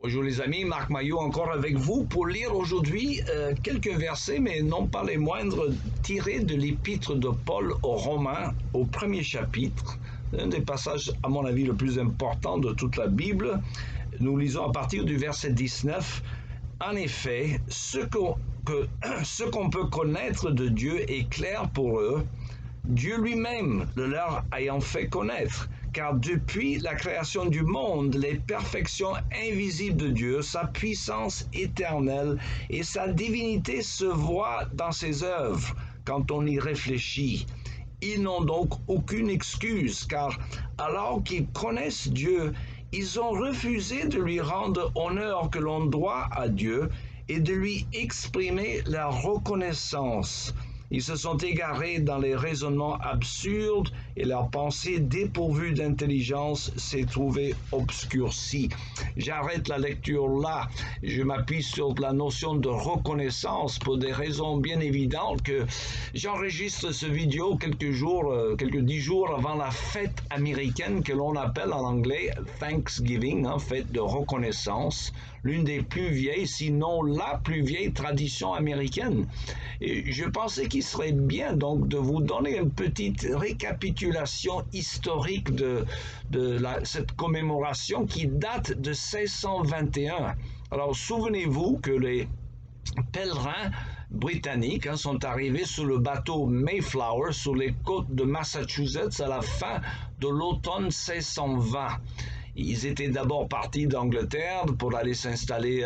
Bonjour les amis, Marc Maillot encore avec vous pour lire aujourd'hui quelques versets, mais non pas les moindres, tirés de l'épître de Paul aux Romains au premier chapitre, un des passages à mon avis le plus important de toute la Bible. Nous lisons à partir du verset 19. En effet, ce qu'on peut connaître de Dieu est clair pour eux, Dieu lui-même le leur ayant fait connaître. Car depuis la création du monde, les perfections invisibles de Dieu, sa puissance éternelle et sa divinité se voient dans ses œuvres quand on y réfléchit. Ils n'ont donc aucune excuse, car alors qu'ils connaissent Dieu, ils ont refusé de lui rendre honneur que l'on doit à Dieu et de lui exprimer leur reconnaissance. Ils se sont égarés dans les raisonnements absurdes et leur pensée dépourvue d'intelligence s'est trouvée obscurcie. J'arrête la lecture là. Je m'appuie sur la notion de reconnaissance pour des raisons bien évidentes que j'enregistre ce vidéo quelques 10 jours avant la fête américaine que l'on appelle en anglais Thanksgiving, fête de reconnaissance, l'une des plus vieilles, sinon la plus vieille tradition américaine. Et je pensais qu'il serait bien donc de vous donner une petite récapitulation historique de cette commémoration qui date de 1621. Alors souvenez-vous que les pèlerins britanniques sont arrivés sur le bateau Mayflower sur les côtes de Massachusetts à la fin de l'automne 1620. Ils étaient d'abord partis d'Angleterre pour aller s'installer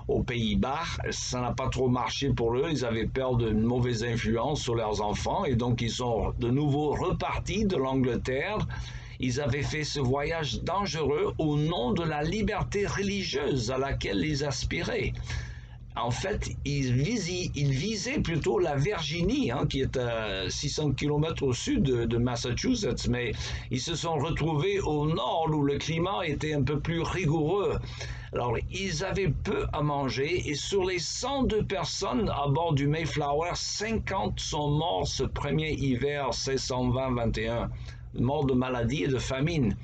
aux Pays-Bas. Ça n'a pas trop marché pour eux. Ils avaient peur d'une mauvaise influence sur leurs enfants et donc ils sont de nouveau repartis de l'Angleterre. Ils avaient fait ce voyage dangereux au nom de la liberté religieuse à laquelle ils aspiraient. En fait, ils visaient plutôt la Virginie, qui est à 600 km au sud de Massachusetts, mais ils se sont retrouvés au nord où le climat était un peu plus rigoureux. Alors, ils avaient peu à manger et sur les 102 personnes à bord du Mayflower, 50 sont morts ce premier hiver 1620-21. Morts de maladie et de famine.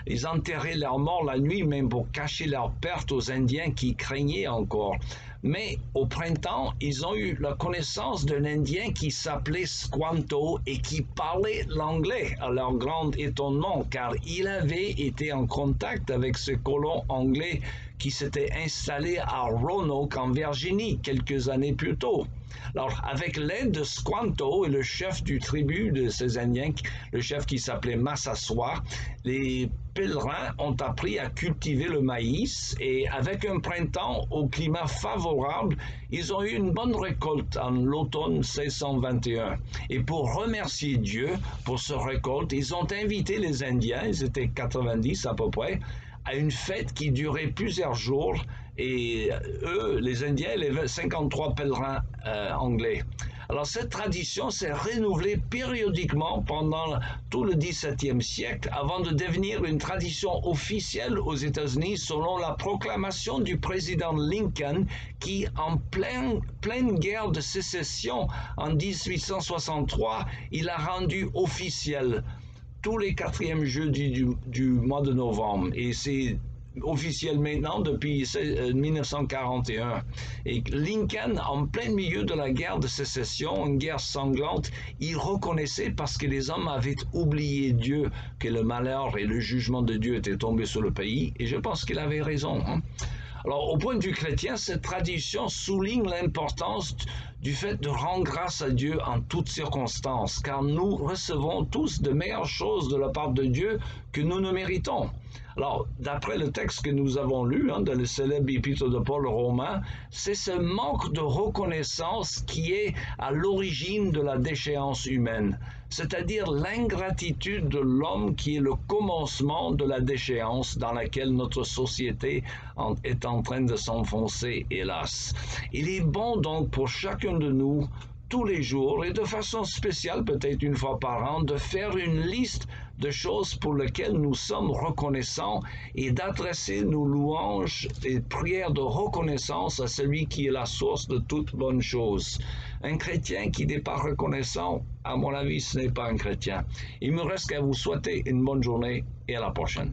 Ils enterraient leurs morts la nuit même pour cacher leurs pertes aux Indiens qui craignaient encore. Mais au printemps, ils ont eu la connaissance d'un Indien qui s'appelait Squanto et qui parlait l'anglais, à leur grand étonnement, car il avait été en contact avec ce colon anglais qui s'était installé à Roanoke en Virginie quelques années plus tôt. Alors, avec l'aide de Squanto et le chef du tribu de ces Indiens, le chef qui s'appelait Massasoit, les pèlerins ont appris à cultiver le maïs et avec un printemps au climat favorable, ils ont eu une bonne récolte en l'automne 1621. Et pour remercier Dieu pour ce récolte, ils ont invité les Indiens, ils étaient 90 à peu près, à une fête qui durait plusieurs jours et eux, les Indiens, les 53 pèlerins anglais. Alors cette tradition s'est renouvelée périodiquement pendant tout le XVIIe siècle avant de devenir une tradition officielle aux États-Unis selon la proclamation du président Lincoln qui, en pleine guerre de sécession en 1863, il a rendu officiel tous les quatrièmes jeudis du mois de novembre. Et c'est officiel maintenant depuis 1941. Et Lincoln, en plein milieu de la guerre de sécession, une guerre sanglante, il reconnaissait parce que les hommes avaient oublié Dieu, que le malheur et le jugement de Dieu étaient tombés sur le pays. Et je pense qu'il avait raison. Alors, au point de vue chrétien, cette tradition souligne l'importance du fait de rendre grâce à Dieu en toutes circonstances, car nous recevons tous de meilleures choses de la part de Dieu que nous ne méritons. Alors, d'après le texte que nous avons lu, dans le célèbre épître de Paul aux Romains, c'est ce manque de reconnaissance qui est à l'origine de la déchéance humaine, c'est-à-dire l'ingratitude de l'homme qui est le commencement de la déchéance dans laquelle notre société est en train de s'enfoncer, hélas. Il est bon donc pour chacun de nous, tous les jours et de façon spéciale, peut-être une fois par an, de faire une liste de choses pour lesquelles nous sommes reconnaissants et d'adresser nos louanges et prières de reconnaissance à celui qui est la source de toute bonne chose. Un chrétien qui n'est pas reconnaissant, à mon avis, ce n'est pas un chrétien. Il me reste qu'à vous souhaiter une bonne journée et à la prochaine.